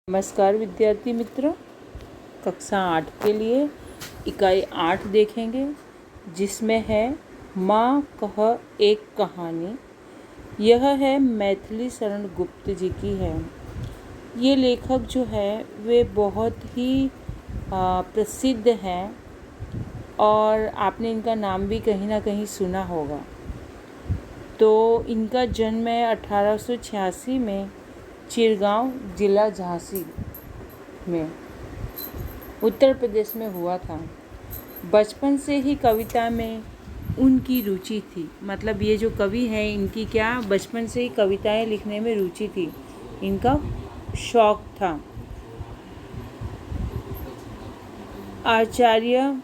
नमस्कार विद्यार्थी मित्रों, कक्षा 8 के लिए इकाई 8 देखेंगे, जिसमें है माँ कह एक कहानी। यह है मैथिली शरण गुप्त जी की है। ये लेखक जो है वे बहुत ही प्रसिद्ध हैं और आपने इनका नाम भी कहीं ना कहीं सुना होगा। तो इनका जन्म है 1886 में चिरगांव जिला झांसी में उत्तर प्रदेश में हुआ था। बचपन से ही कविता में उनकी रुचि थी। मतलब ये जो कवि हैं इनकी क्या बचपन से ही कविताएं लिखने में रुचि थी, इनका शौक था। आचार्य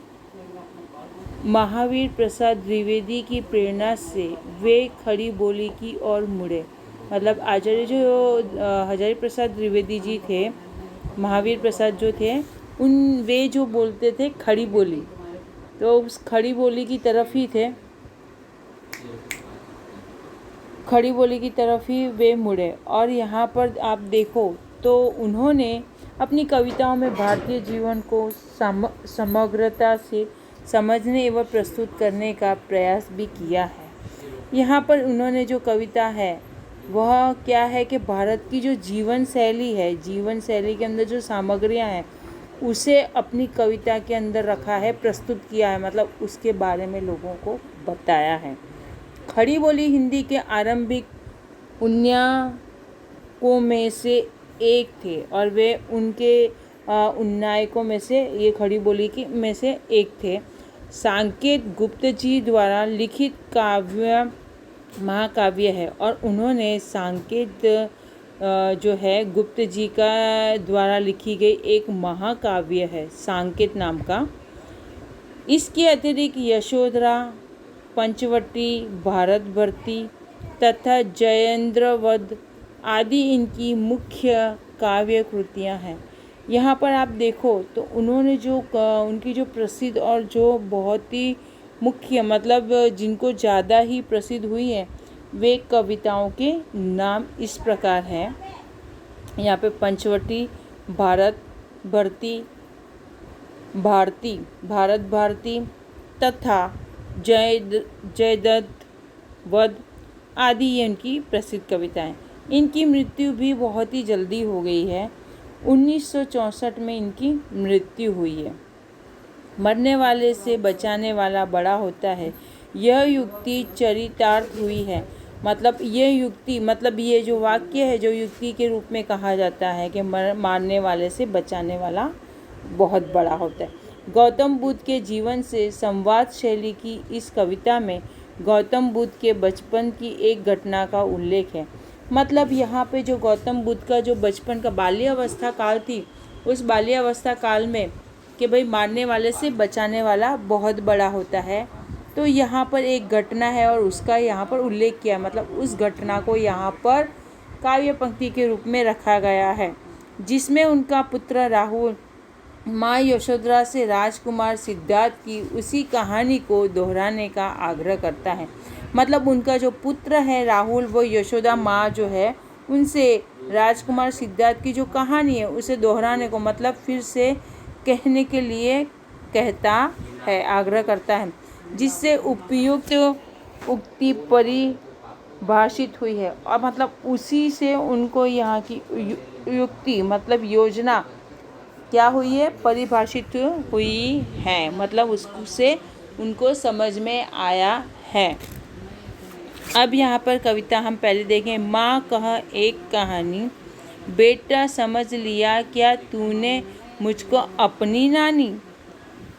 महावीर प्रसाद द्विवेदी की प्रेरणा से वे खड़ी बोली की ओर मुड़े। मतलब आचार्य जो हजारी प्रसाद द्विवेदी जी थे, महावीर प्रसाद जो थे, वे जो बोलते थे खड़ी बोली, तो उस खड़ी बोली की तरफ ही थे, खड़ी बोली की तरफ ही वे मुड़े। और यहाँ पर आप देखो तो उन्होंने अपनी कविताओं में भारतीय जीवन को समग्रता से समझने एवं प्रस्तुत करने का प्रयास भी किया है। यहाँ पर उन्होंने जो कविता है वह क्या है कि भारत की जो जीवन शैली है, जीवन शैली के अंदर जो सामग्रियाँ हैं उसे अपनी कविता के अंदर रखा है, प्रस्तुत किया है। मतलब उसके बारे में लोगों को बताया है। खड़ी बोली हिंदी के आरंभिक उन्नायकों में से एक थे और वे उनके उन्नायकों में से ये खड़ी बोली की में से एक थे। साकेत गुप्त जी द्वारा लिखित काव्य महाकाव्य है और उन्होंने साकेत जो है गुप्त जी का द्वारा लिखी गई एक महाकाव्य है साकेत नाम का। इसके अतिरिक्त यशोधरा, पंचवटी, भारत भर्ती तथा जयेंद्रवध आदि इनकी मुख्य काव्य कृतियाँ हैं। यहाँ पर आप देखो तो उन्होंने जो उनकी जो प्रसिद्ध और जो बहुत ही मुख्य मतलब जिनको ज़्यादा ही प्रसिद्ध हुई है वे कविताओं के नाम इस प्रकार हैं। यहाँ पे पंचवटी, भारत भारती तथा जयदत्त वध आदि ये इनकी प्रसिद्ध कविताएं। इनकी मृत्यु भी बहुत ही जल्दी हो गई है। 1964 में इनकी मृत्यु हुई है। मरने वाले से बचाने वाला बड़ा होता है, यह युक्ति चरितार्थ हुई है। मतलब ये युक्ति, मतलब ये जो वाक्य है जो युक्ति के रूप में कहा जाता है कि मारने वाले से बचाने वाला बहुत बड़ा होता है। गौतम बुद्ध के जीवन से संवाद शैली की इस कविता में गौतम बुद्ध के बचपन की एक घटना का उल्लेख है। मतलब यहाँ पे जो गौतम बुद्ध का जो बचपन का बाल्यावस्था काल थी, उस बाल्यावस्था काल में कि भाई मारने वाले से बचाने वाला बहुत बड़ा होता है, तो यहाँ पर एक घटना है और उसका यहाँ पर उल्लेख किया। मतलब उस घटना को यहाँ पर काव्य पंक्ति के रूप में रखा गया है, जिसमें उनका पुत्र राहुल माँ यशोधरा से राजकुमार सिद्धार्थ की उसी कहानी को दोहराने का आग्रह करता है। मतलब उनका जो पुत्र है राहुल, वो यशोदा माँ जो है उनसे राजकुमार सिद्धार्थ की जो कहानी है उसे दोहराने को, मतलब फिर से कहने के लिए कहता है, आग्रह करता है, जिससे उपयुक्त उक्ति परिभाषित हुई है। और मतलब उसी से उनको यहाँ की युक्ति मतलब योजना क्या हुई है, परिभाषित हुई है। मतलब उससे उनको समझ में आया है। अब यहाँ पर कविता हम पहले देखें। माँ कह एक कहानी, बेटा समझ लिया क्या तूने मुझको अपनी नानी।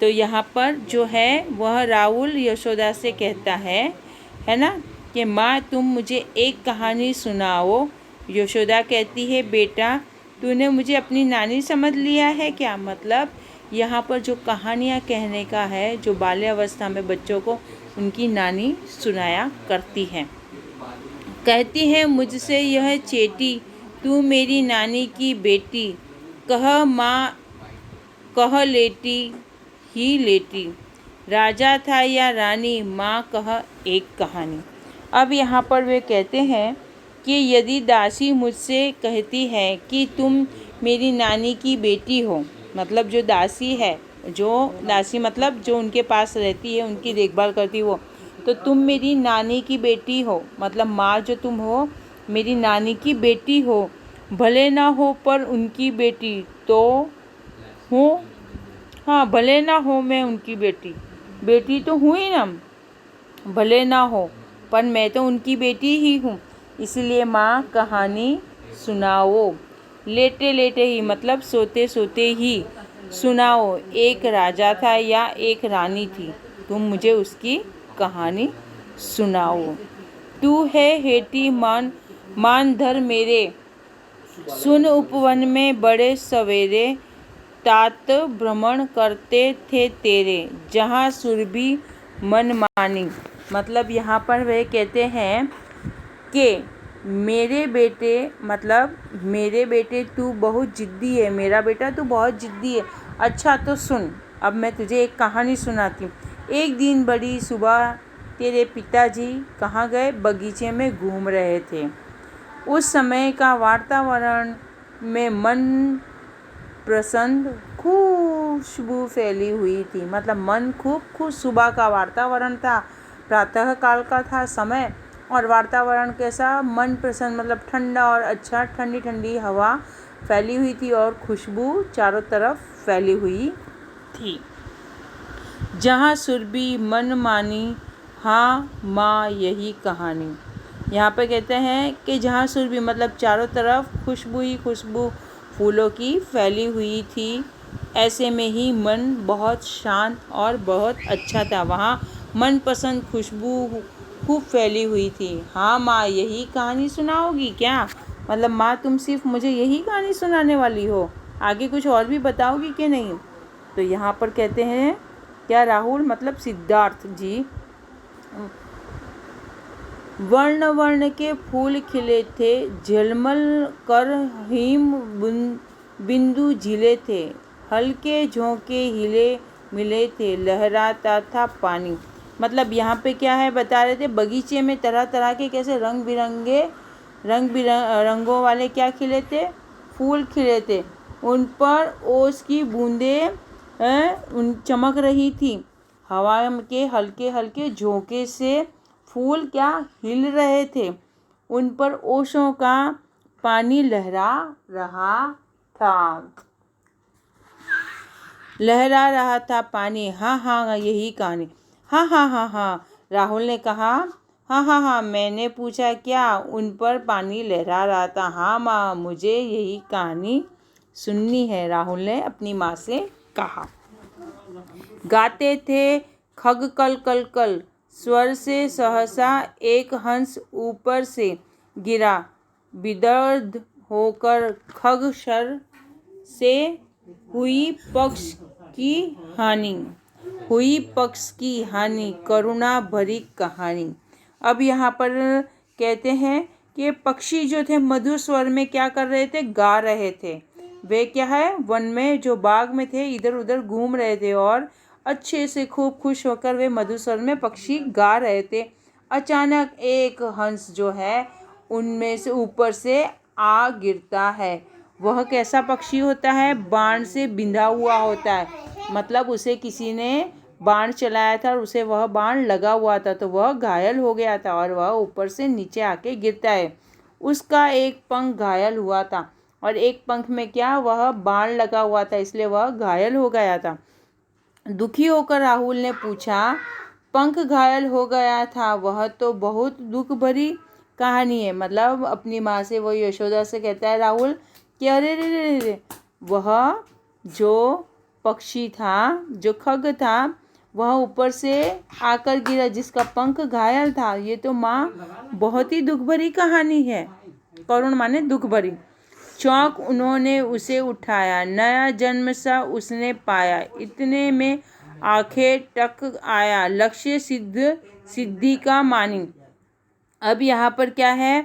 तो यहाँ पर जो है वह राहुल यशोदा से कहता है ना, कि माँ तुम मुझे एक कहानी सुनाओ। यशोदा कहती है बेटा तूने मुझे अपनी नानी समझ लिया है क्या। मतलब यहाँ पर जो कहानियाँ कहने का है, जो बाल्यावस्था में बच्चों को उनकी नानी सुनाया करती हैं। कहती है मुझसे यह चेटी तू मेरी नानी की बेटी, कह माँ कह लेटी ही लेटी, राजा था या रानी माँ कह एक कहानी। अब यहाँ पर वे कहते हैं कि यदि दासी मुझसे कहती है कि तुम मेरी नानी की बेटी हो, मतलब जो दासी है, जो दासी मतलब जो उनके पास रहती है, उनकी देखभाल करती हो, तो तुम मेरी नानी की बेटी हो, मतलब माँ जो तुम हो मेरी नानी की बेटी हो, भले ना हो पर उनकी बेटी तो हूँ। हाँ, भले ना हो मैं उनकी बेटी, बेटी तो हूँ ही ना, भले ना हो पर मैं तो उनकी बेटी ही हूँ, इसलिए माँ कहानी सुनाओ। लेटे लेटे ही मतलब सोते सोते ही सुनाओ। एक राजा था या एक रानी थी, तुम मुझे उसकी कहानी सुनाओ। तू है हेटी मान धर मेरे, सुन उपवन में बड़े सवेरे, तात भ्रमण करते थे तेरे, जहाँ सुरभि मनमानी। मतलब यहाँ पर वे कहते हैं कि मेरे बेटे, मतलब मेरे बेटे तू बहुत जिद्दी है, मेरा बेटा तू बहुत जिद्दी है। अच्छा तो सुन, अब मैं तुझे एक कहानी सुनाती हूँ। एक दिन बड़ी सुबह तेरे पिताजी कहाँ गए? बगीचे में घूम रहे थे। उस समय का वातावरण में मन प्रसन्न खुशबू फैली हुई थी, मतलब मन खूब खुश। सुबह का वातावरण था, प्रातः काल का था समय, और वातावरण कैसा? मन प्रसन्न, मतलब ठंडा और अच्छा, ठंडी ठंडी हवा फैली हुई थी और खुशबू चारों तरफ फैली हुई थी। जहाँ सुरभि मन मानी, हाँ माँ यही कहानी। यहाँ पे कहते हैं कि जहाँ सुरभि मतलब चारों तरफ खुशबू ही खुशबू फूलों की फैली हुई थी, ऐसे में ही मन बहुत शांत और बहुत अच्छा था। वहाँ मनपसंद खुशबू खूब फैली हुई थी। हाँ माँ यही कहानी सुनाओगी क्या? मतलब माँ तुम सिर्फ मुझे यही कहानी सुनाने वाली हो, आगे कुछ और भी बताओगी कि नहीं? तो यहाँ पर कहते हैं क्या राहुल, मतलब सिद्धार्थ जी, वर्ण वर्ण के फूल खिले थे, झलमल कर हिम बिंदु झिले थे, हल्के झोंके हिले मिले थे, लहराता था पानी। मतलब यहाँ पे क्या है बता रहे थे, बगीचे में तरह तरह के कैसे रंगों वाले क्या खिले थे? फूल खिले थे। उन पर ओस की बूंदें चमक रही थी। हवा के हल्के हल्के झोंके से फूल क्या हिल रहे थे, उन पर ओशों का पानी लहरा रहा था पानी। हाँ हाँ यही कहानी। हाँ हाँ हाँ हाँ, राहुल ने कहा। हाँ हाँ हाँ, मैंने पूछा क्या उन पर पानी लहरा रहा था? हाँ माँ मुझे यही कहानी सुननी है, राहुल ने अपनी माँ से कहा। गाते थे खग कल कल कल, स्वर से सहसा एक हंस ऊपर से गिरा, विदर्द होकर खग शर से हुई पक्ष की हानि, करुणा भरी कहानी। अब यहाँ पर कहते हैं कि पक्षी जो थे मधुर स्वर में क्या कर रहे थे? गा रहे थे। वे क्या है? वन में जो बाग में थे इधर उधर घूम रहे थे और अच्छे से खूब खुश होकर वे मधुर स्वर में पक्षी गा रहे थे। अचानक एक हंस जो है उनमें से ऊपर से आ गिरता है। वह कैसा पक्षी होता है? बाण से बिंधा हुआ होता है, मतलब उसे किसी ने बाण चलाया था और उसे वह बाण लगा हुआ था, तो वह घायल हो गया था और वह ऊपर से नीचे आके गिरता है। उसका एक पंख घायल हुआ था और एक पंख में क्या? वह बाण लगा हुआ था, इसलिए वह घायल हो गया था। दुखी होकर राहुल ने पूछा, पंख घायल हो गया था, वह तो बहुत दुख भरी कहानी है। मतलब अपनी माँ से, वो यशोदा से कहता है राहुल कि अरे रे रे रे, वह जो पक्षी था, जो खग था, वह ऊपर से आकर गिरा जिसका पंख घायल था। ये तो माँ बहुत ही दुख भरी कहानी है। करुण माने दुख भरी। चौंक उन्होंने उसे उठाया, नया जन्म सा उसने पाया, इतने में आंखें टक आया, लक्ष्य सिद्धि का मानी। अब यहाँ पर क्या है?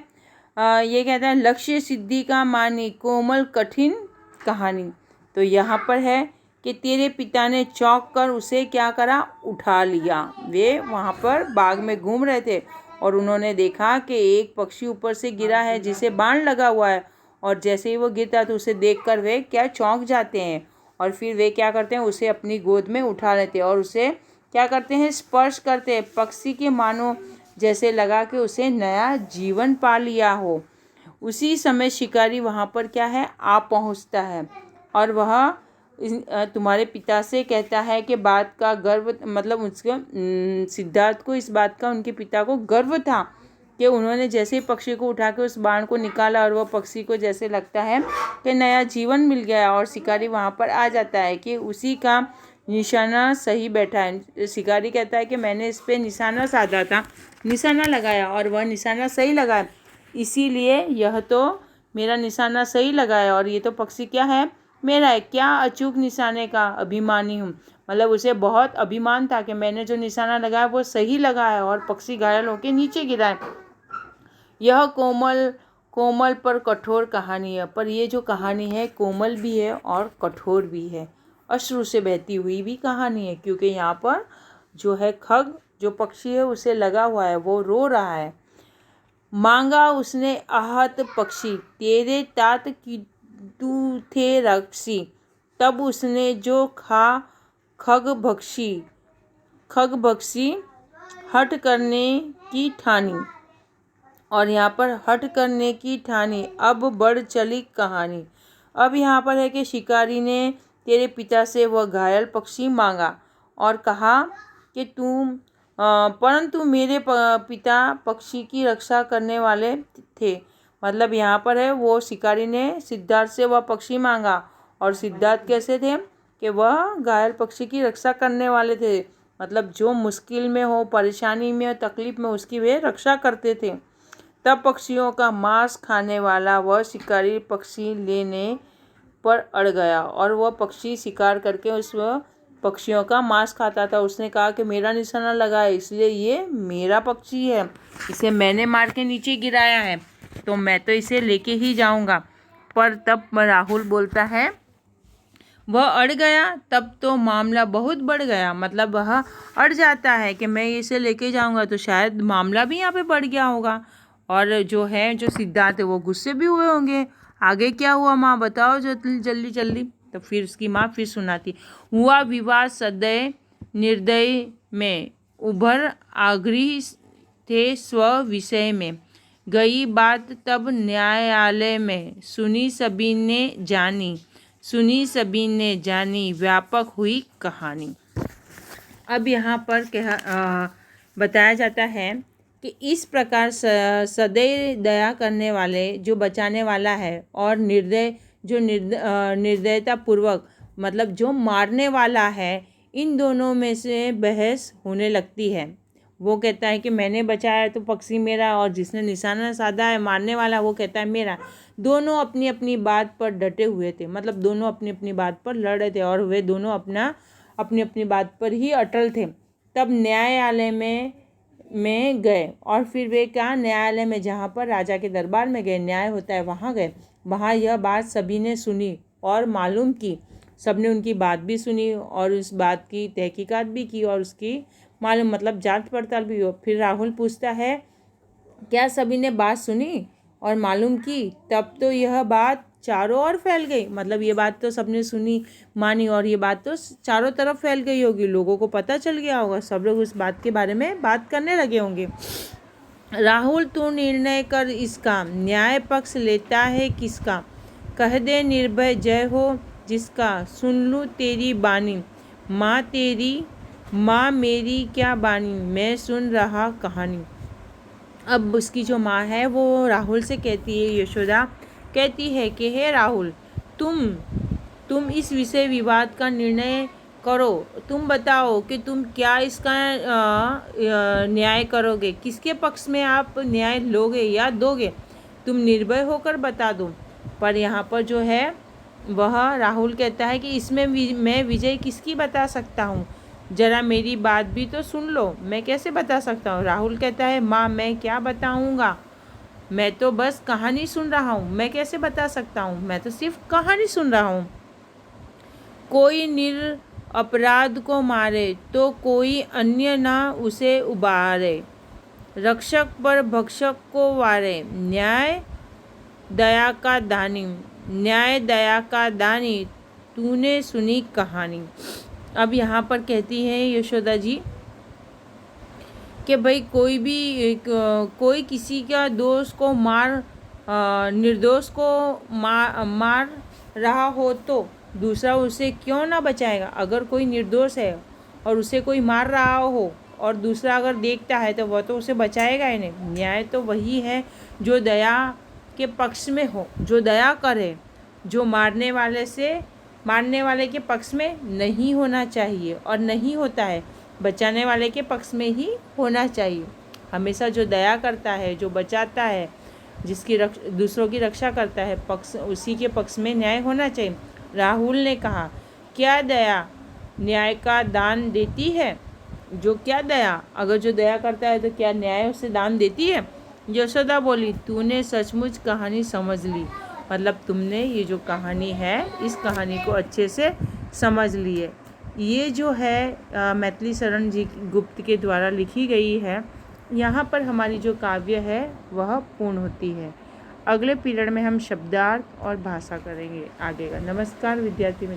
ये कहता है लक्ष्य सिद्धि का मानी, कोमल कठिन कहानी। तो यहाँ पर है कि तेरे पिता ने चौंक कर उसे क्या करा? उठा लिया। वे वहाँ पर बाग में घूम रहे थे और उन्होंने देखा कि एक पक्षी ऊपर से गिरा है जिसे बाण लगा हुआ है और जैसे ही वो गिरता है तो उसे देखकर वे क्या चौंक जाते हैं और फिर वे क्या करते हैं, उसे अपनी गोद में उठा लेते हैं और उसे क्या करते हैं, स्पर्श करते हैं। पक्षी के मानो जैसे लगा कि उसे नया जीवन पा लिया हो। उसी समय शिकारी वहाँ पर क्या है, आ पहुँचता है और वह तुम्हारे पिता से कहता है कि बात का गर्व, मतलब उसको सिद्धार्थ को इस बात का उनके पिता को गर्व था कि उन्होंने जैसे ही पक्षी को उठा के उस बाण को निकाला और वह पक्षी को जैसे लगता है कि नया जीवन मिल गया। और शिकारी वहाँ पर आ जाता है कि उसी का निशाना सही बैठा है। शिकारी कहता है कि मैंने इस पे निशाना साधा था, निशाना लगाया और वह निशाना सही लगा, इसीलिए यह तो मेरा निशाना सही लगा है और ये तो पक्षी क्या है, मेरा है। क्या अचूक निशाने का अभिमानी हूँ, मतलब उसे बहुत अभिमान था कि मैंने जो निशाना लगाया वो सही लगा है और पक्षी घायल होकर नीचे गिरा है। यह कोमल पर कठोर कहानी है, पर ये जो कहानी है कोमल भी है और कठोर भी है, अश्रु से बहती हुई भी कहानी है, क्योंकि यहाँ पर जो है खग, जो पक्षी है उसे लगा हुआ है, वो रो रहा है। मांगा उसने आहत पक्षी, तेरे तात की तू थे रक्षी, तब उसने जो खा खग भक्षी हट करने की ठानी। और यहाँ पर हट करने की ठानी, अब बढ़ चली कहानी। अब यहाँ पर है कि शिकारी ने तेरे पिता से वह घायल पक्षी मांगा और कहा कि परंतु मेरे पिता पक्षी की रक्षा करने वाले थे। मतलब यहाँ पर है वो शिकारी ने सिद्धार्थ से वह पक्षी मांगा और सिद्धार्थ कैसे थे कि वह घायल पक्षी की रक्षा करने वाले थे, मतलब जो मुश्किल में हो, परेशानी में, तकलीफ में उसकी वे रक्षा करते थे। तब पक्षियों का मांस खाने वाला वह शिकारी पक्षी लेने पर अड़ गया और वह पक्षी शिकार करके उस पक्षियों का मांस खाता था। उसने कहा कि मेरा निशाना लगा है, इसलिए ये मेरा पक्षी है, इसे मैंने मार के नीचे गिराया है, तो मैं तो इसे लेके ही जाऊंगा। पर तब राहुल बोलता है, वह अड़ गया, तब तो मामला बहुत बढ़ गया। मतलब वह अड़ जाता है कि मैं इसे लेके जाऊंगा तो शायद मामला भी यहाँ पे बढ़ गया होगा। और जो है, जो सिद्धार्थ है वो गुस्से भी हुए होंगे। आगे क्या हुआ माँ बताओ जल्दी जल्दी। तो फिर उसकी माँ फिर सुनाती, हुआ विवाद सदैव निर्दय में, उभर आग्रही थे स्व विषय में, गई बात तब न्यायालय में, सुनी सभी ने जानी व्यापक हुई कहानी। अब यहाँ पर बताया जाता है कि इस प्रकार सदैव दया करने वाले, जो बचाने वाला है, और निर्दयता पूर्वक, मतलब जो मारने वाला है, इन दोनों में से बहस होने लगती है। वो कहता है कि मैंने बचाया तो पक्षी मेरा, और जिसने निशाना साधा है मारने वाला, वो कहता है मेरा। दोनों अपनी अपनी बात पर डटे हुए थे, मतलब दोनों अपनी अपनी बात पर लड़ रहे थे और वे दोनों अपनी अपनी बात पर ही अटल थे। तब न्यायालय में गए और फिर वे क्या, न्यायालय में, जहाँ पर राजा के दरबार में गए, न्याय होता है, वहाँ गए। वहाँ यह बात सभी ने सुनी और मालूम की। सबने उनकी बात भी सुनी और उस बात की तहकीकात भी की और उसकी मालूम, मतलब जांच पड़ताल भी हो। फिर राहुल पूछता है, क्या सभी ने बात सुनी और मालूम की? तब तो यह बात चारों ओर फैल गई। मतलब ये बात तो सबने सुनी, मानी, और ये बात तो चारों तरफ फैल गई होगी, लोगों को पता चल गया होगा, सब लोग उस बात के बारे में बात करने लगे होंगे। राहुल, तू निर्णय कर इसका, न्याय पक्ष लेता है किसका? कह दे निर्भय जय हो जिसका, सुन लूँ तेरी बानी, माँ मेरी क्या बानी, मैं सुन रहा कहानी। अब उसकी जो माँ है वो राहुल से कहती है, यशोदा कहती है कि हे राहुल, तुम इस विषय विवाद का निर्णय करो। तुम बताओ कि तुम क्या इसका न्याय करोगे, किसके पक्ष में आप न्याय लोगे या दोगे, तुम निर्भय होकर बता दो। पर यहाँ पर जो है वह राहुल कहता है कि इसमें मैं विजय किसकी बता सकता हूँ, जरा मेरी बात भी तो सुन लो, मैं कैसे बता सकता हूँ। राहुल कहता है, माँ मैं क्या बताऊँगा, मैं तो बस कहानी सुन रहा हूँ, मैं कैसे बता सकता हूँ, मैं तो सिर्फ कहानी सुन रहा हूँ। कोई निरपराध को मारे तो कोई अन्य ना उसे उबारे, रक्षक पर भक्षक को वारे, न्याय दया का दानी, न्याय दया का दानी, तूने सुनी कहानी। अब यहाँ पर कहती हैं यशोदा जी कि भाई कोई किसी का दोस्त को निर्दोष को मार रहा हो तो दूसरा उसे क्यों ना बचाएगा। अगर कोई निर्दोष है और उसे कोई मार रहा हो और दूसरा अगर देखता है तो वह तो उसे बचाएगा ही नहीं। न्याय तो वही है जो दया के पक्ष में हो, जो दया करे, जो मारने वाले के पक्ष में नहीं होना चाहिए और नहीं होता है, बचाने वाले के पक्ष में ही होना चाहिए। हमेशा जो दया करता है, जो बचाता है, जिसकी दूसरों की रक्षा करता है, उसी के पक्ष में न्याय होना चाहिए। राहुल ने कहा, क्या दया न्याय का दान देती है? क्या दया, अगर जो दया करता है तो क्या न्याय उसे दान देती है? यशोदा बोली, तूने सचमुच कहानी समझ ली, मतलब तुमने ये जो कहानी है इस कहानी को अच्छे से समझ ली है। ये जो है मैथिली शरण जी गुप्त के द्वारा लिखी गई है। यहाँ पर हमारी जो काव्य है वह पूर्ण होती है। अगले पीरियड में हम शब्दार्थ और भाषा करेंगे आगे का। नमस्कार विद्यार्थी मित्रों।